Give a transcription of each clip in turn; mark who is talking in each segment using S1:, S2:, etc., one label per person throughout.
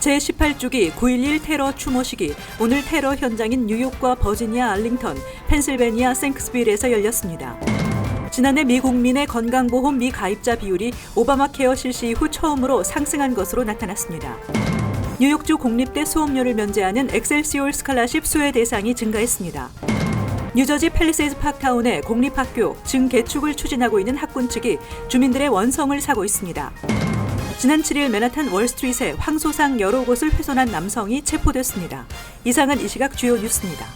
S1: 제18주기 9.11 테러 추모식이 오늘 테러 현장인 뉴욕과 버지니아 알링턴, 펜실베니아 생크스빌에서 열렸습니다. 지난해 미 국민의 건강보험 미가입자 비율이 오바마 케어 실시 이후 처음으로 상승한 것으로 나타났습니다. 뉴욕주 공립대 수업료를 면제하는 엑셀시올 스칼라십 수혜 대상이 증가했습니다. 뉴저지 팰리세이드 파크타운의 공립학교 증개축을 추진하고 있는 학군 측이 주민들의 원성을 사고 있습니다. 지난 7일 맨하탄 월스트리트에 황소상 여러 곳을 훼손한 남성이 체포됐습니다. 이상은 이 시각 주요 뉴스입니다.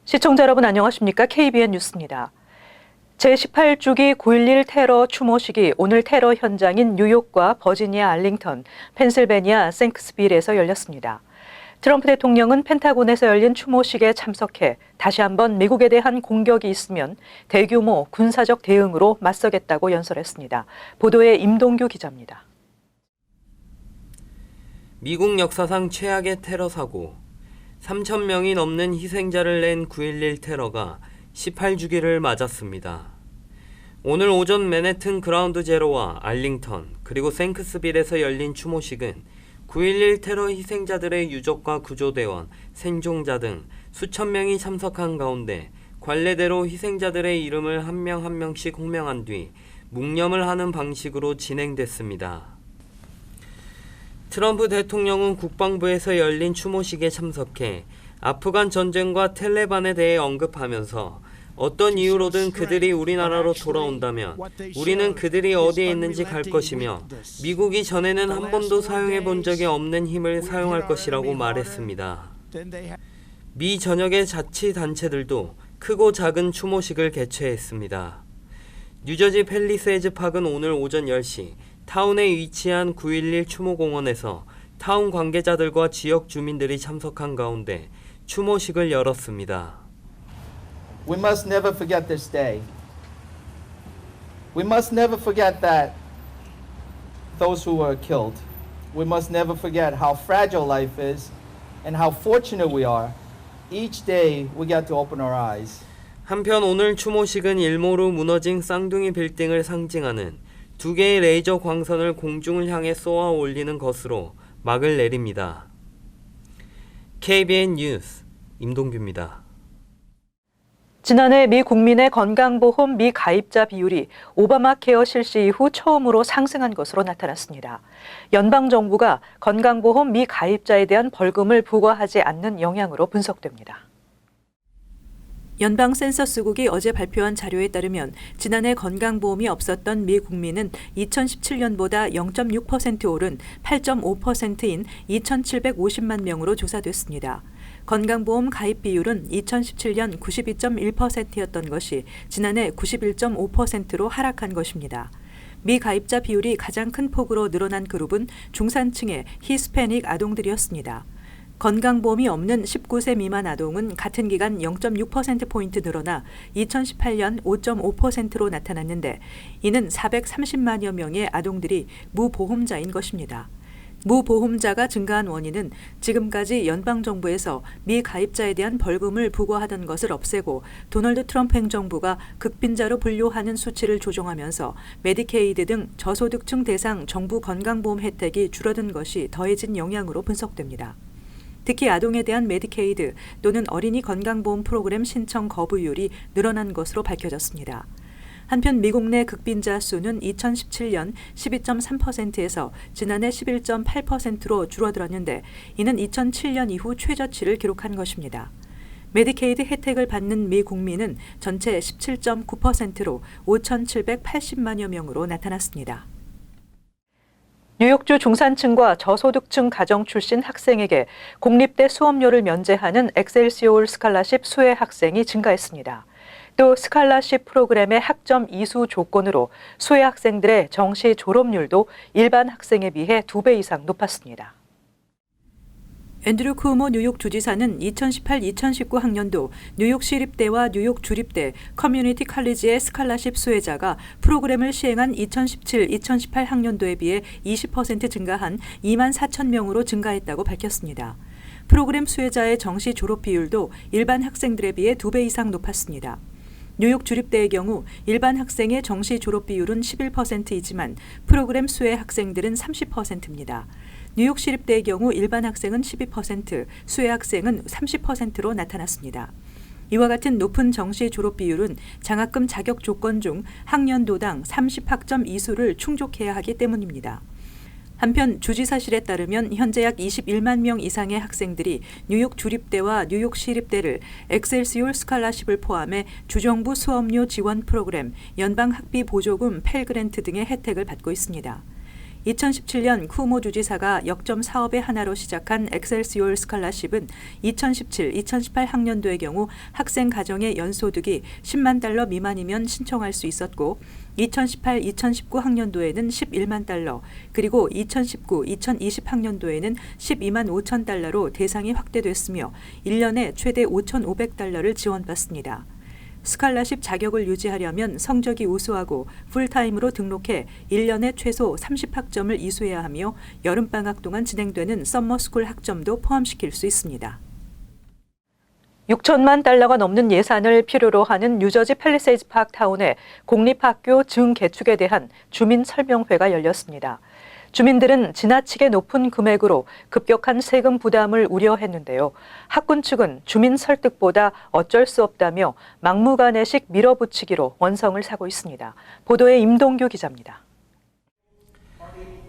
S1: 시청자 여러분 안녕하십니까? KBN 뉴스입니다. 제18주기 9.11 테러 추모식이 오늘 테러 현장인 뉴욕과 버지니아 알링턴, 펜실베니아 생크스빌에서 열렸습니다. 트럼프 대통령은 펜타곤에서 열린 추모식에 참석해 다시 한번 미국에 대한 공격이 있으면 대규모 군사적 대응으로 맞서겠다고 연설했습니다. 보도에 임동규 기자입니다.
S2: 미국 역사상 최악의 테러 사고, 3,000명이 넘는 희생자를 낸 9.11 테러가 18주기를 맞았습니다. 오늘 오전 맨해튼 그라운드 제로와 알링턴 그리고 생크스빌에서 열린 추모식은 9.11 테러 희생자들의 유족과 구조대원, 생존자 등 수천 명이 참석한 가운데 관례대로 희생자들의 이름을 한 명 한 명씩 호명한 뒤 묵념을 하는 방식으로 진행됐습니다. 트럼프 대통령은 국방부에서 열린 추모식에 참석해 아프간 전쟁과 텔레반에 대해 언급하면서 어떤 이유로든 그들이 우리나라로 돌아온다면 우리는 그들이 어디에 있는지 갈 것이며 미국이 전에는 한 번도 사용해 본 적이 없는 힘을 사용할 것이라고 말했습니다. 미 전역의 자치단체들도 크고 작은 추모식을 개최했습니다. 뉴저지 팰리세이드 파크는 오늘 오전 10시 타운에 위치한 9.11 추모공원에서 타운 관계자들과 지역 주민들이 참석한 가운데 추모식을 열었습니다.
S3: We must never forget this day. We must never forget that those who were killed. We must never forget how fragile life is and how fortunate we are. Each day we get to open our eyes.
S2: 한편 오늘 추모식은 일모로 무너진 쌍둥이 빌딩을 상징하는 두 개의 레이저 광선을 공중을 향해 쏘아 올리는 것으로 막을 내립니다. KBN 뉴스 임동규입니다.
S1: 지난해 미 국민의 건강보험 미가입자 비율이 오바마 케어 실시 이후 처음으로 상승한 것으로 나타났습니다. 연방정부가 건강보험 미가입자에 대한 벌금을 부과하지 않는 영향으로 분석됩니다. 연방 센서스국이 어제 발표한 자료에 따르면 지난해 건강보험이 없었던 미 국민은 2017년보다 0.6% 오른 8.5%인 2,750만 명으로 조사됐습니다. 건강보험 가입 비율은 2017년 92.1%였던 것이 지난해 91.5%로 하락한 것입니다. 미가입자 비율이 가장 큰 폭으로 늘어난 그룹은 중산층의 히스패닉 아동들이었습니다. 건강보험이 없는 19세 미만 아동은 같은 기간 0.6%포인트 늘어나 2018년 5.5%로 나타났는데 이는 430만여 명의 아동들이 무보험자인 것입니다. 무보험자가 증가한 원인은 지금까지 연방정부에서 미가입자에 대한 벌금을 부과하던 것을 없애고 도널드 트럼프 행정부가 극빈자로 분류하는 수치를 조정하면서 메디케이드 등 저소득층 대상 정부 건강보험 혜택이 줄어든 것이 더해진 영향으로 분석됩니다. 특히 아동에 대한 메디케이드 또는 어린이 건강보험 프로그램 신청 거부율이 늘어난 것으로 밝혀졌습니다. 한편 미국 내 극빈자 수는 2017년 12.3%에서 지난해 11.8%로 줄어들었는데 이는 2007년 이후 최저치를 기록한 것입니다. 메디케이드 혜택을 받는 미 국민은 전체 17.9%로 5,780만여 명으로 나타났습니다. 뉴욕주 중산층과 저소득층 가정 출신 학생에게 공립대 수업료를 면제하는 엑셀시올 스칼라십 수혜 학생이 증가했습니다. 또 스칼라십 프로그램의 학점 이수 조건으로 수혜 학생들의 정시 졸업률도 일반 학생에 비해 2배 이상 높았습니다. 앤드류 쿠오모 뉴욕 주지사는 2018-2019 학년도 뉴욕 시립대와 뉴욕 주립대 커뮤니티 칼리지의 스칼라십 수혜자가 프로그램을 시행한 2017-2018 학년도에 비해 20% 증가한 2만 4천 명으로 증가했다고 밝혔습니다. 프로그램 수혜자의 정시 졸업 비율도 일반 학생들에 비해 2배 이상 높았습니다. 뉴욕 주립대의 경우 일반 학생의 정시 졸업 비율은 11%이지만 프로그램 수혜 학생들은 30%입니다. 뉴욕시립대의 경우 일반 학생은 12%, 수혜 학생은 30%로 나타났습니다. 이와 같은 높은 정시 졸업 비율은 장학금 자격 조건 중 학년도당 30학점 이수를 충족해야 하기 때문입니다. 한편 주지사실에 따르면 현재 약 21만 명 이상의 학생들이 뉴욕 주립대와 뉴욕 시립대를 엑셀시올 스칼라십을 포함해 주정부 수업료 지원 프로그램, 연방 학비 보조금 펠그랜트 등의 혜택을 받고 있습니다. 2017년 쿠오모 주지사가 역점 사업의 하나로 시작한 엑셀시올 스칼라십은 2017-2018 학년도의 경우 학생 가정의 연소득이 10만 달러 미만이면 신청할 수 있었고 2018-2019 학년도에는 11만 달러, 그리고 2019-2020 학년도에는 12만 5천 달러로 대상이 확대됐으며 1년에 최대 5,500달러를 지원받습니다. 스칼라십 자격을 유지하려면 성적이 우수하고 풀타임으로 등록해 1년에 최소 30학점을 이수해야 하며 여름방학 동안 진행되는 썸머스쿨 학점도 포함시킬 수 있습니다. 6천만 달러가 넘는 예산을 필요로 하는 뉴저지 팰리세이드 파크 타운의 공립학교 증개축에 대한 주민 설명회가 열렸습니다. 주민들은 지나치게 높은 금액으로 급격한 세금 부담을 우려했는데요. 학군 측은 주민 설득보다 어쩔 수 없다며 막무가내식 밀어붙이기로 원성을 사고 있습니다. 보도에 임동규 기자입니다.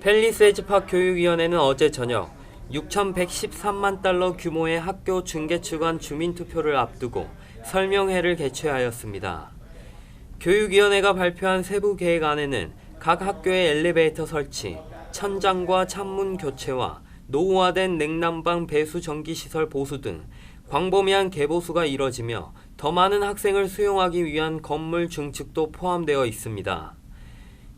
S2: 팰리세이드 파크 교육위원회는 어제 저녁 6,113만 달러 규모의 학교 증개축안 주민투표를 앞두고 설명회를 개최하였습니다. 교육위원회가 발표한 세부 계획안에는 각 학교의 엘리베이터 설치, 천장과 창문 교체와 노후화된 냉난방 배수 전기시설 보수 등 광범위한 개보수가 이뤄지며 더 많은 학생을 수용하기 위한 건물 증축도 포함되어 있습니다.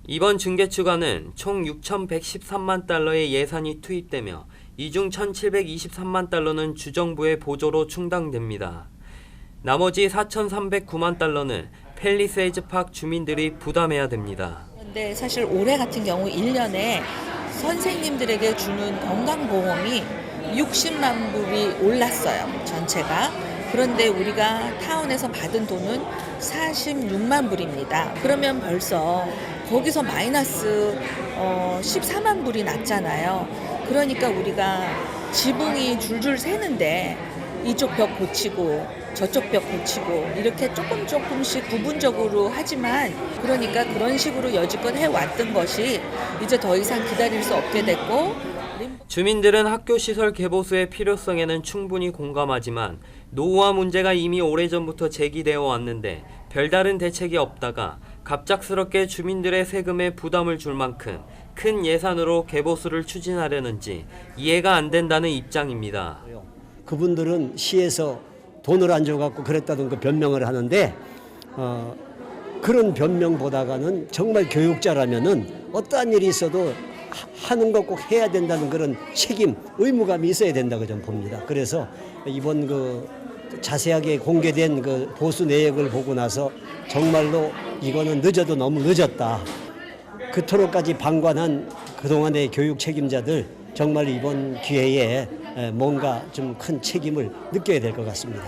S2: 이번 증개축안은 총 6,113만 달러의 예산이 투입되며 이 중 1,723만 달러는 주정부의 보조로 충당됩니다. 나머지 4,309만 달러는 팰리세이드 파크 주민들이 부담해야 됩니다.
S4: 근데 사실 올해 같은 경우 1년에 선생님들에게 주는 건강보험이 60만 불이 올랐어요. 전체가. 그런데 우리가 타운에서 받은 돈은 46만 불입니다. 그러면 벌써 거기서 마이너스 14만 불이 났잖아요. 그러니까 우리가 지붕이 줄줄 새는데 이쪽 벽 고치고 저쪽 벽 고치고 이렇게 조금씩 부분적으로 하지만 그러니까 그런 식으로 여지껏 해왔던 것이 이제 더 이상 기다릴 수 없게 됐고
S2: 주민들은 학교 시설 개보수의 필요성에는 충분히 공감하지만 노후화 문제가 이미 오래전부터 제기되어 왔는데 별다른 대책이 없다가 갑작스럽게 주민들의 세금에 부담을 줄 만큼 큰 예산으로 개보수를 추진하려는지 이해가 안 된다는 입장입니다.
S5: 그분들은 시에서 돈을 안 줘갖고 그랬다던 그 변명을 하는데 그런 변명보다가는 정말 교육자라면은 어떠한 일이 있어도 하는 거 꼭 해야 된다는 그런 책임, 의무감이 있어야 된다고 저는 봅니다. 그래서 이번 그 자세하게 공개된 그 보수 내역을 보고 나서 정말로 이거는 늦어도 너무 늦었다. 그토록까지 방관한 그동안의 교육 책임자들 정말 이번 기회에 뭔가 좀 큰 책임을 느껴야 될 것 같습니다.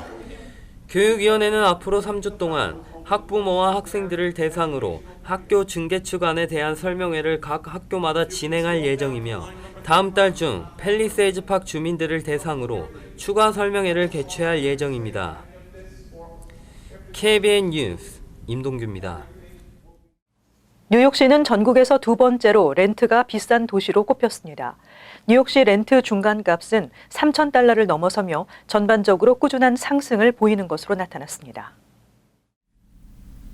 S2: 교육위원회는 앞으로 3주 동안 학부모와 학생들을 대상으로 학교 증개축안에 대한 설명회를 각 학교마다 진행할 예정이며 다음 달 중 팰리세이드 파크 주민들을 대상으로 추가 설명회를 개최할 예정입니다. KBN 뉴스 임동규입니다.
S1: 뉴욕시는 전국에서 두 번째로 렌트가 비싼 도시로 꼽혔습니다. 뉴욕시 렌트 중간값은 3,000달러를 넘어서며 전반적으로 꾸준한 상승을 보이는 것으로 나타났습니다.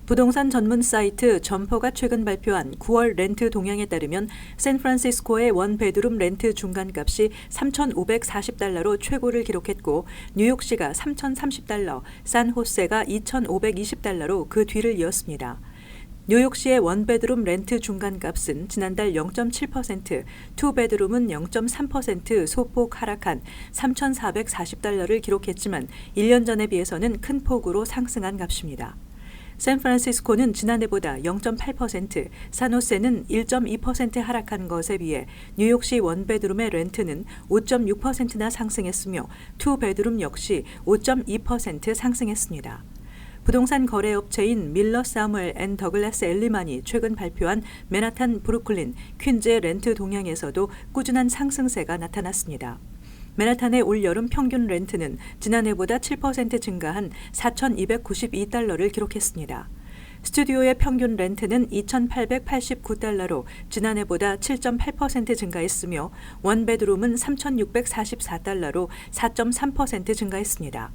S1: 부동산 전문 사이트 점퍼가 최근 발표한 9월 렌트 동향에 따르면 샌프란시스코의 원베드룸 렌트 중간값이 3,540달러로 최고를 기록했고 뉴욕시가 3,030달러, 산호세가 2,520달러로 그 뒤를 이었습니다. 뉴욕시의 원베드룸 렌트 중간값은 지난달 0.7%, 투베드룸은 0.3% 소폭 하락한 3,440달러를 기록했지만 1년 전에 비해서는 큰 폭으로 상승한 값입니다. 샌프란시스코는 지난해보다 0.8%, 산호세는 1.2% 하락한 것에 비해 뉴욕시 원베드룸의 렌트는 5.6%나 상승했으며 투베드룸 역시 5.2% 상승했습니다. 부동산 거래업체인 밀러 사무엘 앤 더글라스 엘리만이 최근 발표한 맨하탄, 브루클린, 퀸즈의 렌트 동향에서도 꾸준한 상승세가 나타났습니다. 맨하탄의 올여름 평균 렌트는 지난해보다 7% 증가한 4,292달러를 기록했습니다. 스튜디오의 평균 렌트는 2,889달러로 지난해보다 7.8% 증가했으며 원베드룸은 3,644달러로 4.3% 증가했습니다.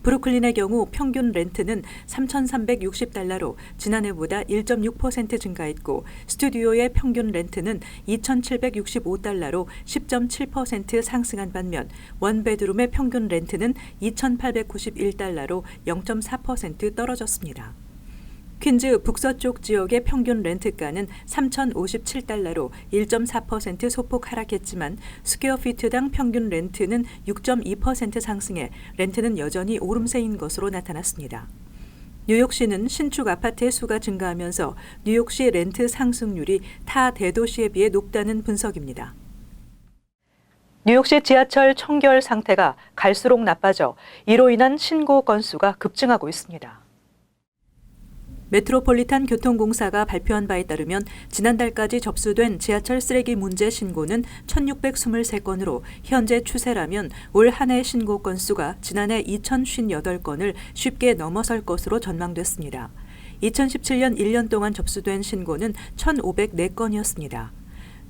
S1: 브루클린의 경우 평균 렌트는 3,360달러로 지난해보다 1.6% 증가했고 스튜디오의 평균 렌트는 2,765달러로 10.7% 상승한 반면 원베드룸의 평균 렌트는 2,891달러로 0.4% 떨어졌습니다. 퀸즈 북서쪽 지역의 평균 렌트가는 3,057달러로 1.4% 소폭 하락했지만 스퀘어피트당 평균 렌트는 6.2% 상승해 렌트는 여전히 오름세인 것으로 나타났습니다. 뉴욕시는 신축 아파트의 수가 증가하면서 뉴욕시 렌트 상승률이 타 대도시에 비해 높다는 분석입니다. 뉴욕시 지하철 청결 상태가 갈수록 나빠져 이로 인한 신고 건수가 급증하고 있습니다. 메트로폴리탄 교통공사가 발표한 바에 따르면 지난달까지 접수된 지하철 쓰레기 문제 신고는 1,623건으로 현재 추세라면 올 한 해 신고 건수가 지난해 2,058건을 쉽게 넘어설 것으로 전망됐습니다. 2017년 1년 동안 접수된 신고는 1,504건이었습니다.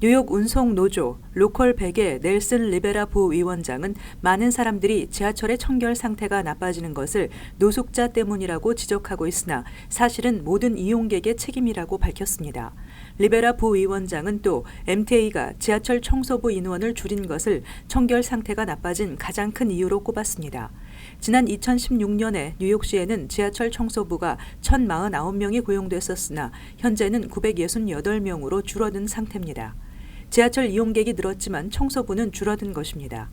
S1: 뉴욕 운송노조 로컬 100의 넬슨 리베라 부위원장은 많은 사람들이 지하철의 청결 상태가 나빠지는 것을 노숙자 때문이라고 지적하고 있으나 사실은 모든 이용객의 책임이라고 밝혔습니다. 리베라 부위원장은 또 MTA가 지하철 청소부 인원을 줄인 것을 청결 상태가 나빠진 가장 큰 이유로 꼽았습니다. 지난 2016년에 뉴욕시에는 지하철 청소부가 1,049명이 고용됐었으나 현재는 968명으로 줄어든 상태입니다. 지하철 이용객이 늘었지만 청소부는 줄어든 것입니다.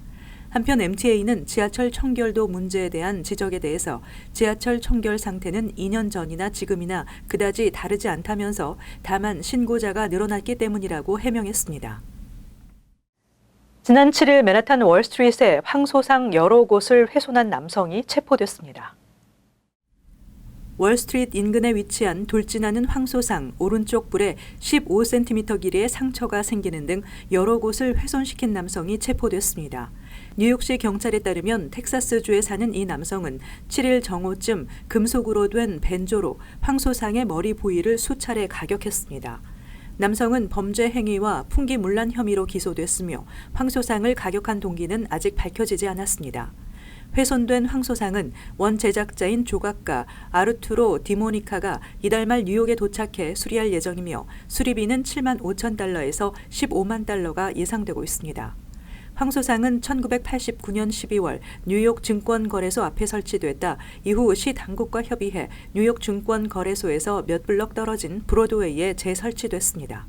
S1: 한편 MTA는 지하철 청결도 문제에 대한 지적에 대해서 지하철 청결 상태는 2년 전이나 지금이나 그다지 다르지 않다면서 다만 신고자가 늘어났기 때문이라고 해명했습니다. 지난 7일 맨하탄 월스트리트에 황소상 여러 곳을 훼손한 남성이 체포됐습니다. 월스트리트 인근에 위치한 돌진하는 황소상 오른쪽 뿔에 15cm 길이의 상처가 생기는 등 여러 곳을 훼손시킨 남성이 체포됐습니다. 뉴욕시 경찰에 따르면 텍사스주에 사는 이 남성은 7일 정오쯤 금속으로 된 벤조로 황소상의 머리 부위를 수차례 가격했습니다. 남성은 범죄 행위와 풍기문란 혐의로 기소됐으며 황소상을 가격한 동기는 아직 밝혀지지 않았습니다. 훼손된 황소상은 원 제작자인 조각가 아르투로 디모니카가 이달 말 뉴욕에 도착해 수리할 예정이며 수리비는 7만 5천 달러에서 15만 달러가 예상되고 있습니다. 황소상은 1989년 12월 뉴욕 증권거래소 앞에 설치됐다 이후 시 당국과 협의해 뉴욕 증권거래소에서 몇 블럭 떨어진 브로드웨이에 재설치됐습니다.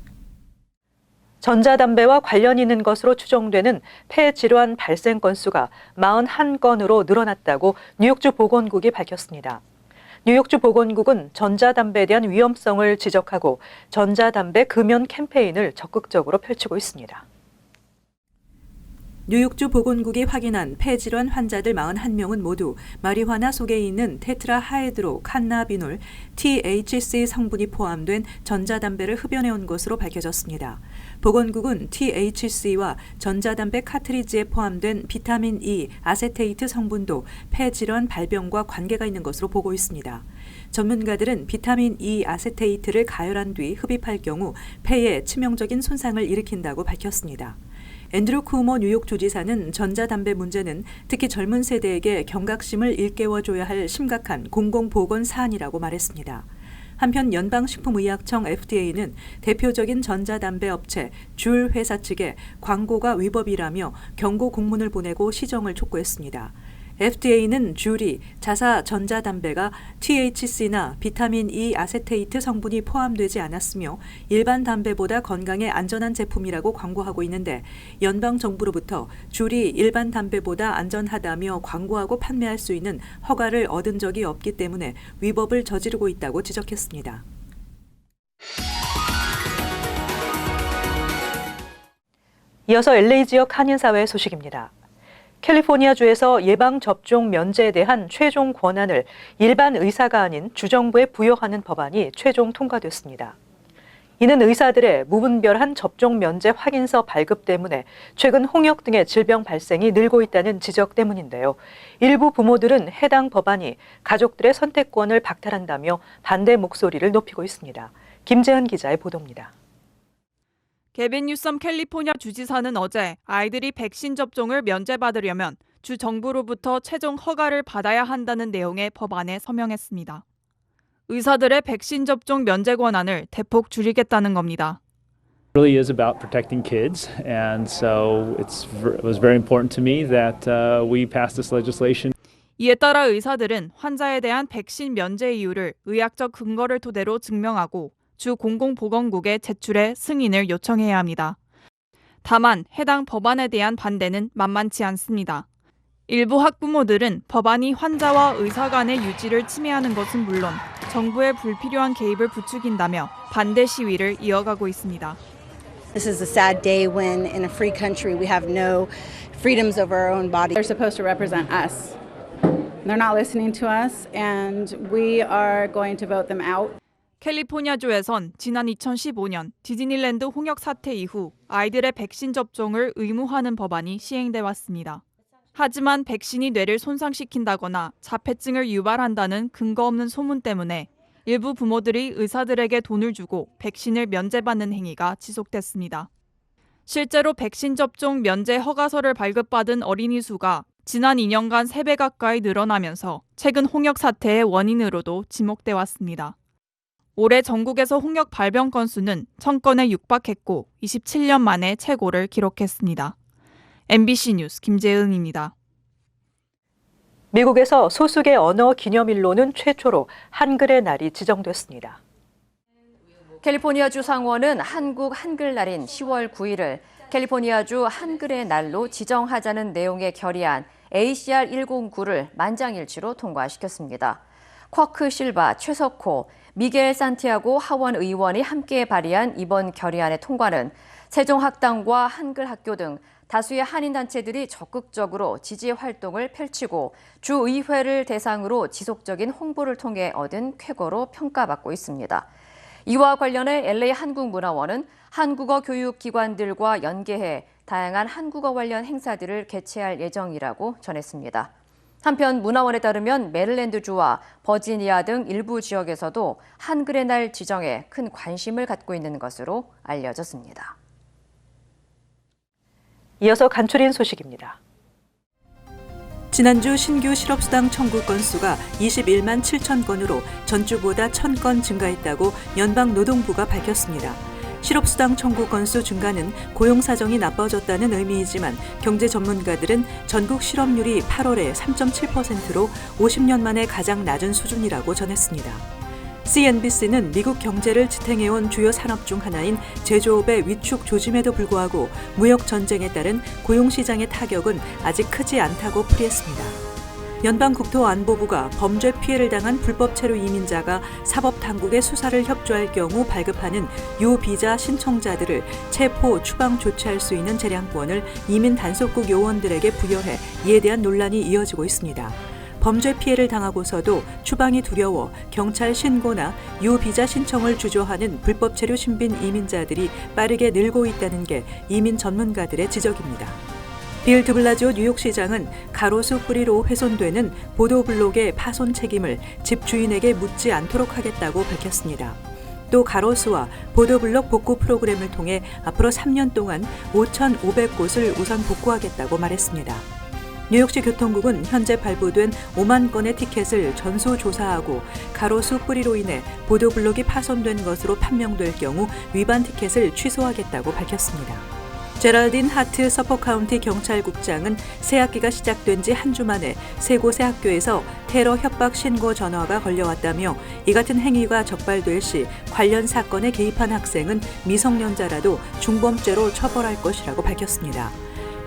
S1: 전자담배와 관련 있는 것으로 추정되는 폐 질환 발생 건수가 41건으로 늘어났다고 뉴욕주 보건국이 밝혔습니다. 뉴욕주 보건국은 전자담배에 대한 위험성을 지적하고 전자담배 금연 캠페인을 적극적으로 펼치고 있습니다. 뉴욕주 보건국이 확인한 폐질환 환자들 41명은 모두 마리화나 속에 있는 테트라하이드로 칸나비놀 THC 성분이 포함된 전자담배를 흡연해온 것으로 밝혀졌습니다. 보건국은 THC와 전자담배 카트리지에 포함된 비타민 E 아세테이트 성분도 폐질환 발병과 관계가 있는 것으로 보고 있습니다. 전문가들은 비타민 E 아세테이트를 가열한 뒤 흡입할 경우 폐에 치명적인 손상을 일으킨다고 밝혔습니다. 앤드루 쿠오모 뉴욕 주지사는 전자담배 문제는 특히 젊은 세대에게 경각심을 일깨워줘야 할 심각한 공공보건 사안이라고 말했습니다. 한편 연방식품의약청 FDA는 대표적인 전자담배 업체 줄 회사 측에 광고가 위법이라며 경고 공문을 보내고 시정을 촉구했습니다. FDA는 줄이 자사 전자담배가 THC나 비타민 E 아세테이트 성분이 포함되지 않았으며 일반 담배보다 건강에 안전한 제품이라고 광고하고 있는데 연방정부로부터 줄이 일반 담배보다 안전하다며 광고하고 판매할 수 있는 허가를 얻은 적이 없기 때문에 위법을 저지르고 있다고 지적했습니다. 이어서 LA 지역 한인사회 소식입니다. 캘리포니아주에서 예방접종 면제에 대한 최종 권한을 일반 의사가 아닌 주정부에 부여하는 법안이 최종 통과됐습니다. 이는 의사들의 무분별한 접종 면제 확인서 발급 때문에 최근 홍역 등의 질병 발생이 늘고 있다는 지적 때문인데요. 일부 부모들은 해당 법안이 가족들의 선택권을 박탈한다며 반대 목소리를 높이고 있습니다. 김재은 기자의 보도입니다.
S6: 게빈 뉴섬 캘리포니아 주지사는 어제 아이들이 백신 접종을 면제받으려면 주 정부로부터 최종 허가를 받아야 한다는 내용의 법안에 서명했습니다. 의사들의 백신 접종 면제 권한을 대폭 줄이겠다는 겁니다.
S7: It really is about protecting kids, and so it was very important to me that we pass this legislation.
S6: 이에 따라 의사들은 환자에 대한 백신 면제 이유를 의학적 근거를 토대로 증명하고 주 공공보건국에 제출해 승인을 요청해야 합니다. 다만 해당 법안에 대한 반대는 만만치 않습니다. 일부 학부모들은 법안이 환자와 의사 간의 유지를 침해하는 것은 물론 정부의 불필요한 개입을 부추긴다며 반대 시위를 이어가고 있습니다.
S8: This is a sad day when in a free country we have no freedoms over our own body.
S9: They're supposed to represent us. They're not listening to us and we are going to vote them out.
S6: 캘리포니아주에선 지난 2015년 디즈니랜드 홍역 사태 이후 아이들의 백신 접종을 의무화하는 법안이 시행돼 왔습니다. 하지만 백신이 뇌를 손상시킨다거나 자폐증을 유발한다는 근거 없는 소문 때문에 일부 부모들이 의사들에게 돈을 주고 백신을 면제받는 행위가 지속됐습니다. 실제로 백신 접종 면제 허가서를 발급받은 어린이 수가 지난 2년간 3배 가까이 늘어나면서 최근 홍역 사태의 원인으로도 지목돼 왔습니다. 올해 전국에서 홍역 발병 건수는 1000건에 육박했고 27년 만에 최고를 기록했습니다. MBC 뉴스 김재은입니다.
S1: 미국에서 소수계 언어 기념일로는 최초로 한글의 날이 지정됐습니다.
S10: 캘리포니아주 상원은 한국 한글날인 10월 9일을 캘리포니아주 한글의 날로 지정하자는 내용의 결의안 ACR 109를 만장일치로 통과시켰습니다. 쿼크 실바, 최석호, 미겔 산티아고 하원 의원이 함께 발의한 이번 결의안의 통과는 세종학당과 한글학교 등 다수의 한인단체들이 적극적으로 지지 활동을 펼치고 주의회를 대상으로 지속적인 홍보를 통해 얻은 쾌거로 평가받고 있습니다. 이와 관련해 LA 한국문화원은 한국어 교육기관들과 연계해 다양한 한국어 관련 행사들을 개최할 예정이라고 전했습니다. 한편 문화원에 따르면 메릴랜드주와 버지니아 등 일부 지역에서도 한글의 날 지정에 큰 관심을 갖고 있는 것으로 알려졌습니다.
S1: 이어서 간추린 소식입니다. 지난주 신규 실업수당 청구 건수가 21만 7천 건으로 전주보다 1,000건 증가했다고 연방노동부가 밝혔습니다. 실업수당 청구 건수 증가는 고용사정이 나빠졌다는 의미이지만 경제 전문가들은 전국 실업률이 8월에 3.7%로 50년 만에 가장 낮은 수준이라고 전했습니다. CNBC는 미국 경제를 지탱해온 주요 산업 중 하나인 제조업의 위축 조짐에도 불구하고 무역 전쟁에 따른 고용시장의 타격은 아직 크지 않다고 풀이했습니다. 연방국토안보부가 범죄 피해를 당한 불법 체류 이민자가 사법당국의 수사를 협조할 경우 발급하는 유비자 신청자들을 체포, 추방 조치할 수 있는 재량권을 이민 단속국 요원들에게 부여해 이에 대한 논란이 이어지고 있습니다. 범죄 피해를 당하고서도 추방이 두려워 경찰 신고나 유비자 신청을 주저하는 불법 체류 신빈 이민자들이 빠르게 늘고 있다는 게 이민 전문가들의 지적입니다. 빌 드블라지오 뉴욕시장은 가로수 뿌리로 훼손되는 보도블록의 파손 책임을 집주인에게 묻지 않도록 하겠다고 밝혔습니다. 또 가로수와 보도블록 복구 프로그램을 통해 앞으로 3년 동안 5,500곳을 우선 복구하겠다고 말했습니다. 뉴욕시 교통국은 현재 발부된 5만 건의 티켓을 전수조사하고 가로수 뿌리로 인해 보도블록이 파손된 것으로 판명될 경우 위반 티켓을 취소하겠다고 밝혔습니다. 제랄딘 하트 서포 카운티 경찰국장은 새학기가 시작된 지 한 주 만에 세 곳의 학교에서 테러 협박 신고 전화가 걸려왔다며 이 같은 행위가 적발될 시 관련 사건에 개입한 학생은 미성년자라도 중범죄로 처벌할 것이라고 밝혔습니다.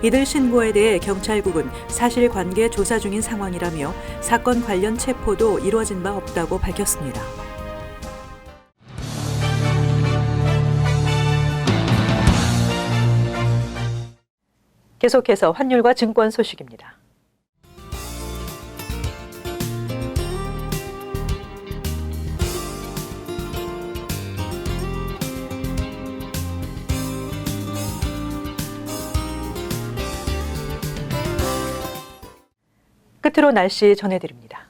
S1: 이들 신고에 대해 경찰국은 사실관계 조사 중인 상황이라며 사건 관련 체포도 이루어진 바 없다고 밝혔습니다. 계속해서 환율과 증권 소식입니다. 끝으로 날씨 전해드립니다.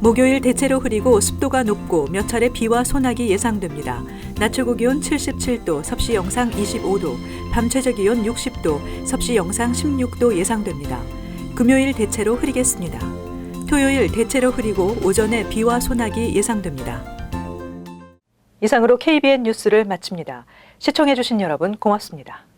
S1: 목요일 대체로 흐리고 습도가 높고 몇 차례 비와 소나기 예상됩니다. 낮 최고 기온 77도, 섭씨 영상 25도, 밤 최저 기온 60도, 섭씨 영상 16도 예상됩니다. 금요일 대체로 흐리겠습니다. 토요일 대체로 흐리고 오전에 비와 소나기 예상됩니다. 이상으로 KBN 뉴스를 마칩니다. 시청해주신 여러분 고맙습니다.